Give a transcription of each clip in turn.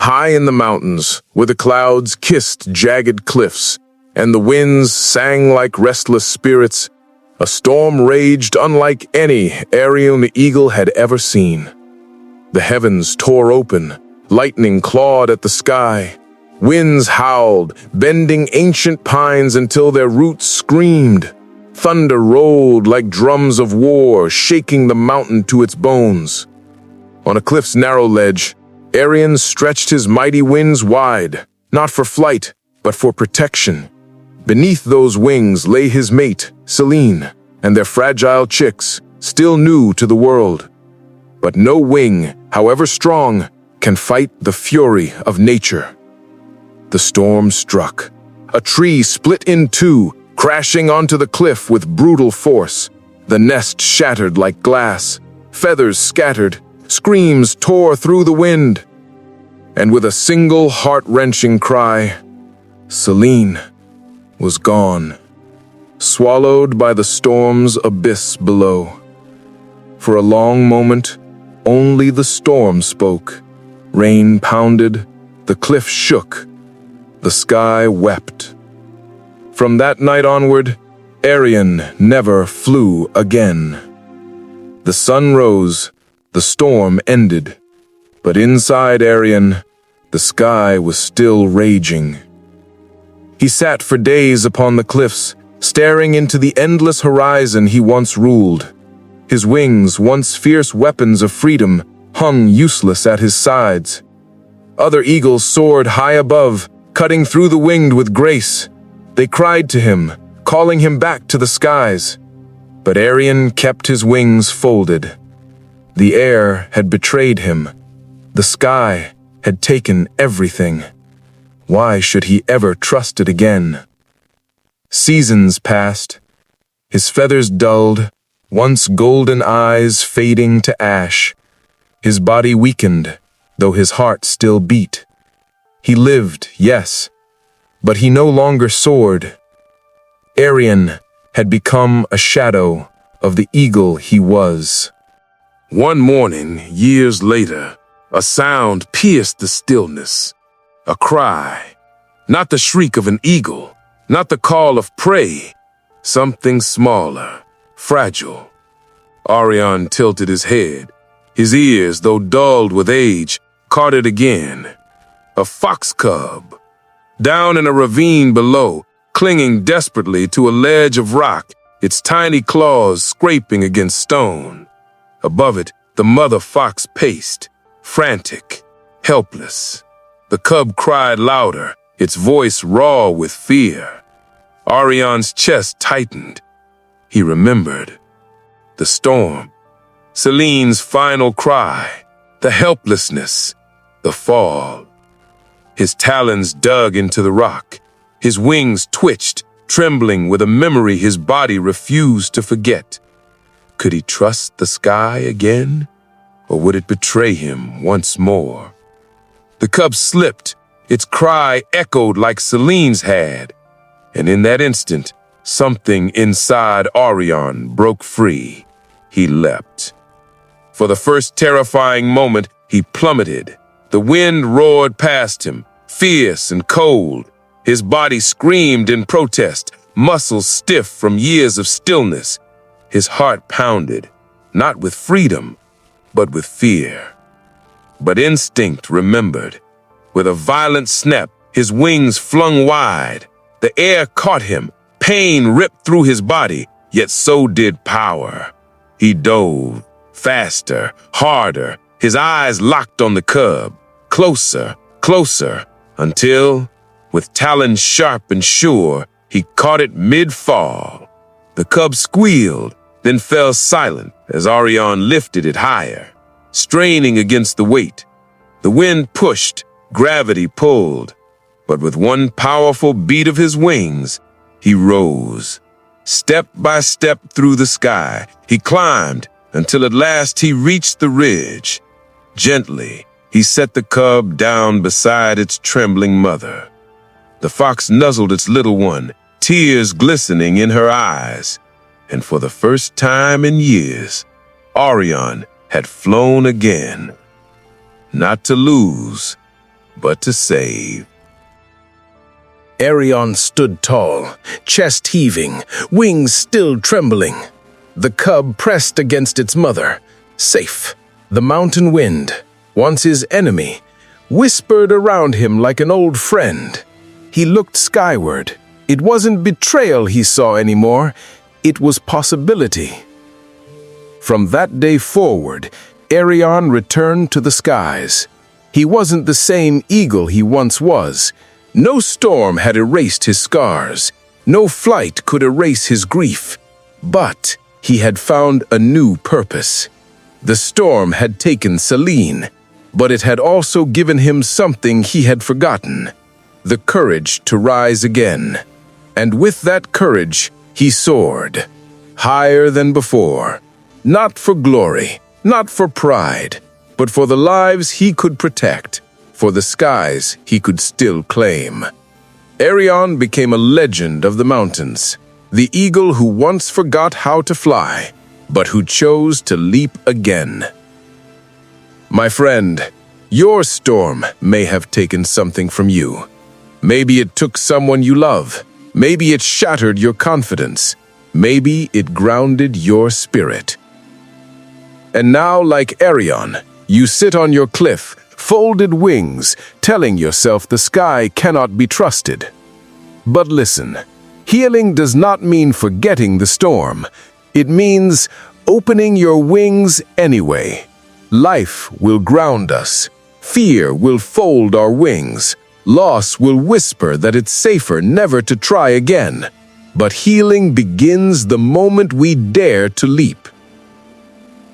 High in the mountains, where the clouds kissed jagged cliffs, and the winds sang like restless spirits, a storm raged unlike any Arion the eagle had ever seen. The heavens tore open, lightning clawed at the sky. Winds howled, bending ancient pines until their roots screamed. Thunder rolled like drums of war, shaking the mountain to its bones. On a cliff's narrow ledge, Arion stretched his mighty wings wide, not for flight, but for protection. Beneath those wings lay his mate, Selene, and their fragile chicks, still new to the world. But no wing, however strong, can fight the fury of nature. The storm struck. A tree split in two, crashing onto the cliff with brutal force. The nest shattered like glass. Feathers scattered. Screams tore through the wind. And with a single heart-wrenching cry, Selene was gone, swallowed by the storm's abyss below. For a long moment, only the storm spoke. Rain pounded, the cliff shook, the sky wept. From that night onward, Arion never flew again. The sun rose, the storm ended, but inside Arion, the sky was still raging. He sat for days upon the cliffs, staring into the endless horizon he once ruled. His wings, once fierce weapons of freedom, hung useless at his sides. Other eagles soared high above, cutting through the wind with grace. They cried to him, calling him back to the skies. But Arion kept his wings folded. The air had betrayed him. The sky had taken everything. Why should he ever trust it again? Seasons passed. His feathers dulled, once golden eyes fading to ash. His body weakened, though his heart still beat. He lived, yes, but he no longer soared. Arion had become a shadow of the eagle he was. One morning, years later, a sound pierced the stillness. A cry. Not the shriek of an eagle, not the call of prey. Something smaller, fragile. Arion tilted his head. His ears, though dulled with age, caught it again. A fox cub. Down in a ravine below, clinging desperately to a ledge of rock, its tiny claws scraping against stone. Above it, the mother fox paced, frantic, helpless. The cub cried louder, its voice raw with fear. Arion's chest tightened. He remembered. The storm, Selene's final cry, the helplessness, the fall. His talons dug into the rock. His wings twitched, trembling with a memory his body refused to forget. Could he trust the sky again? Or would it betray him once more? The cub slipped. Its cry echoed like Selene's had. And in that instant, something inside Arion broke free. He leapt. For the first terrifying moment, he plummeted. The wind roared past him, fierce and cold. His body screamed in protest, muscles stiff from years of stillness. His heart pounded, not with freedom, but with fear. But instinct remembered. With a violent snap, his wings flung wide. The air caught him. Pain ripped through his body, yet so did power. He dove, faster, harder, his eyes locked on the cub. Closer, closer, until, with talons sharp and sure, he caught it mid-fall. The cub squealed, then fell silent as Arion lifted it higher, straining against the weight. The wind pushed, gravity pulled, but with one powerful beat of his wings, he rose. Step by step through the sky, he climbed until at last he reached the ridge. Gently, he set the cub down beside its trembling mother. The fox nuzzled its little one, tears glistening in her eyes. And for the first time in years, Arion had flown again. Not to lose, but to save. Arion stood tall, chest heaving, wings still trembling. The cub pressed against its mother. Safe. The mountain wind, once his enemy, whispered around him like an old friend. He looked skyward. It wasn't betrayal he saw anymore. It was possibility. From that day forward, Arion returned to the skies. He wasn't the same eagle he once was. No storm had erased his scars. No flight could erase his grief. But he had found a new purpose. The storm had taken Celine, but it had also given him something he had forgotten: the courage to rise again. And with that courage, he soared, higher than before. Not for glory, not for pride, but for the lives he could protect, for the skies he could still claim. Arion became a legend of the mountains, the eagle who once forgot how to fly, but who chose to leap again. My friend, your storm may have taken something from you. Maybe it took someone you love. Maybe it shattered your confidence. Maybe it grounded your spirit. And now, like Arion, you sit on your cliff, folded wings, telling yourself the sky cannot be trusted. But listen, healing does not mean forgetting the storm. It means opening your wings anyway. Life will ground us. Fear will fold our wings. Loss will whisper that it's safer never to try again. But healing begins the moment we dare to leap.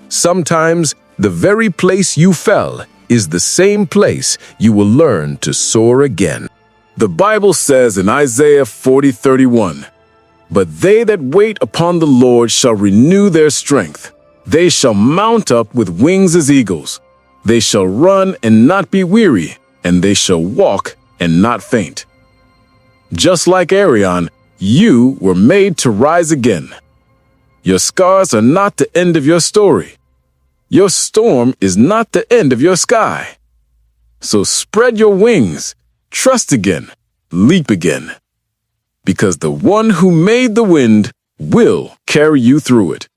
Sometimes, the very place you fell is the same place you will learn to soar again. The Bible says in Isaiah 40:31, "But they that wait upon the Lord shall renew their strength. They shall mount up with wings as eagles. They shall run and not be weary, and they shall walk and not faint." Just like Arion, you were made to rise again. Your scars are not the end of your story. Your storm is not the end of your sky. So spread your wings, trust again, leap again. Because the one who made the wind will carry you through it.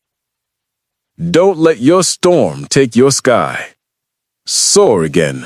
Don't let your storm take your sky. Soar again.